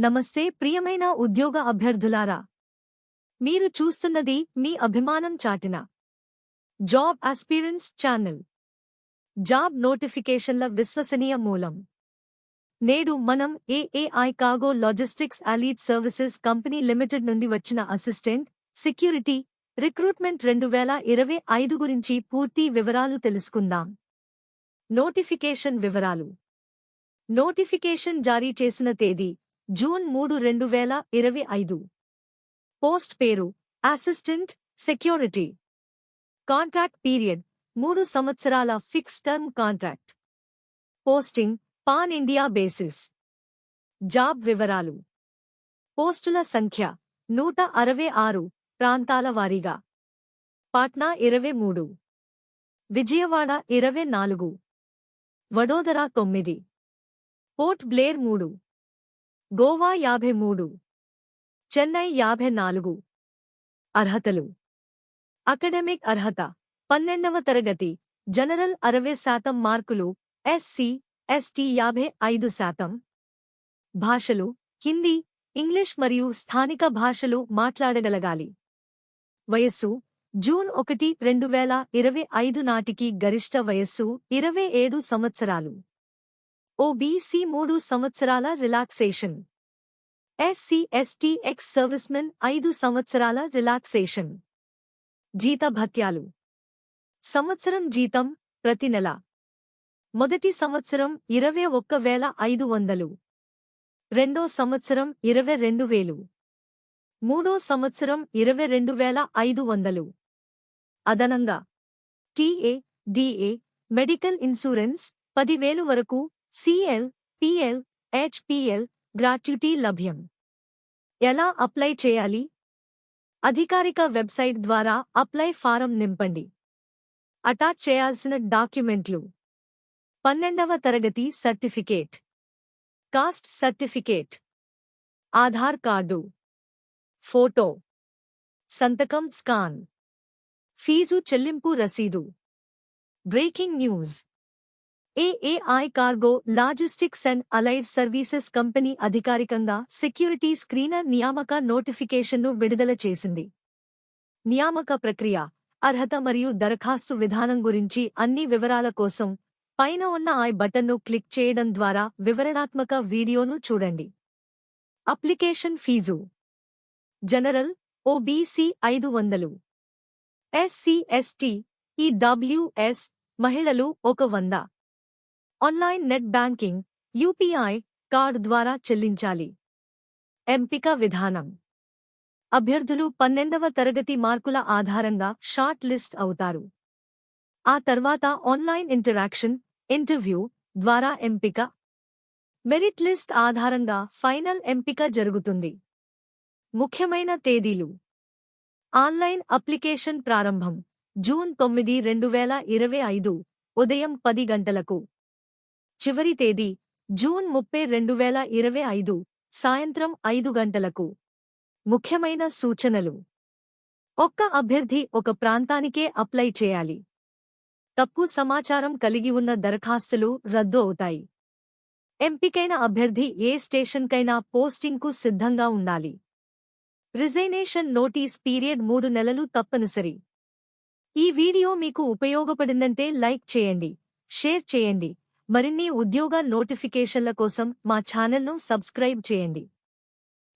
నమస్తే ప్రియమైన ఉద్యోగ అభ్యర్థులారా, మీరు చూస్తున్నది మీ అభిమానం చాటిన జాబ్ ఆస్పిరెంట్స్ ఛానల్. జాబ్ నోటిఫికేషన్ల విశ్వసనీయ మూలం. నేడు మనం AAI cargo logistics allied services company limited నుండి వచ్చిన అసిస్టెంట్ సెక్యూరిటీ రిక్రూట్మెంట్ 2025 గురించి పూర్తి వివరాలు తెలుసుకుందాం. నోటిఫికేషన్ వివరాలు. నోటిఫికేషన్ జారీ చేసిన తేదీ జూన్ 3, 2025. పోస్ట్ పేరు అసిస్టెంట్ సెక్యూరిటీ. కాంట్రాక్ట్ పీరియడ్ 3 సంవత్సరాల fixed term contract. Posting pan India basis. Job వివరాలు. పోస్టుల సంఖ్య 166, ప్రాంతాల వారీగా. పాట్నా 23, విజయవాడ 24, వడోదర 9, పోర్ట్ బ్లేర్ 3, గోవా 53, చెన్నై 54. అర్హతలు. అకాడమిక్ అర్హత 12వ తరగతి, జనరల్ 60% మార్కులు, ఎస్సీ ఎస్టీ 55%. భాషలు హిందీ, ఇంగ్లీష్ మరియు స్థానిక భాషలు మాట్లాడగలగాలి. వయస్సు జూన్ 1, 2025 నాటికి గరిష్ట వయస్సు 27 సంవత్సరాలు. ఓబీసీ 3 సంవత్సరాల relaxation. SC ST ex servicemen 5 సంవత్సరాల రిలాక్సేషన్. జీతభత్యాలు. సంవత్సరం జీతం ప్రతి నెల. మొదటి సంవత్సరం 21,500, రెండో సంవత్సరం 22,000, మూడో సంవత్సరం 22,500. అదనంగా టీఏ, డిఏ, మెడికల్ ఇన్సూరెన్స్ 10,000 వరకు, సిఎల్, పిఎల్, హెచ్పిఎల్, గ్రాట్యుటీ లభ్యం. ఎలా అప్లై చేయాలి? అధికారిక వెబ్సైట్ ద్వారా అప్లై ఫారం నింపండి. అటాచ్ చేయాల్సిన డాక్యుమెంట్లు: 12వ తరగతి certificate, cost certificate, Aadhaar card, photo, సంతకం స్కాన్, ఫీజు చెల్లింపు రసీదు. Breaking news. AAI cargo logistics and allied services company అధికారికంగా సెక్యూరిటీ స్క్రీనర్ నియామక నోటిఫికేషన్ను విడుదల చేసింది. నియామక ప్రక్రియ, అర్హత మరియు దరఖాస్తు విధానం గురించి అన్ని వివరాల కోసం పైన ఉన్న ఐ బటన్ను క్లిక్ చేయడం ద్వారా వివరణాత్మక వీడియోను చూడండి. Application fee. General, OBC 500, SC ST, EWS మహిళలు 100. Online net banking, UPI card ద్వారా చెల్లించాలి. ఎంపిక విధానం. అభ్యర్థులు 12వ తరగతి మార్కుల ఆధారంగా షార్ట్ లిస్ట్ అవుతారు. ఆ తర్వాత ఆన్లైన్ ఇంటర్వ్యూ ద్వారా ఎంపిక. మెరిట్ లిస్ట్ ఆధారంగా ఫైనల్ ఎంపిక జరుగుతుంది. ముఖ్యమైన తేదీలు. ఆన్లైన్ అప్లికేషన్ ప్రారంభం జూన్ 9, 2025 ఉదయం 10 గంటలకు. చివరి తేదీ జూన్ 30, 2025 సాయంత్రం 5 గంటలకు. ముఖ్యమైన సూచనలు. ఒక్క అభ్యర్థి ఒక ప్రాంతానికే అప్లై చేయాలి. తప్పు సమాచారం కలిగి ఉన్న దరఖాస్తులు రద్దు అవుతాయి. ఎంపికైన అభ్యర్థి ఏ స్టేషన్కైనా పోస్టింగ్కు సిద్ధంగా ఉండాలి. రిజైనేషన్ నోటీస్ పీరియడ్ 3 నెలలు తప్పనిసరి. ఈ వీడియో మీకు ఉపయోగపడిందంటే లైక్ చేయండి, షేర్ చేయండి. మరిన్ని ఉద్యోగ నోటిఫికేషన్ల కోసం మా ఛానల్ను సబ్స్క్రైబ్ చేయండి.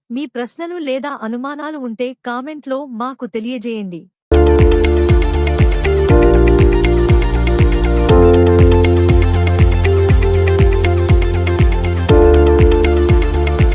మీ ప్రశ్నలు లేదా అనుమానాలు ఉంటే కామెంట్లో మాకు తెలియజేయండి.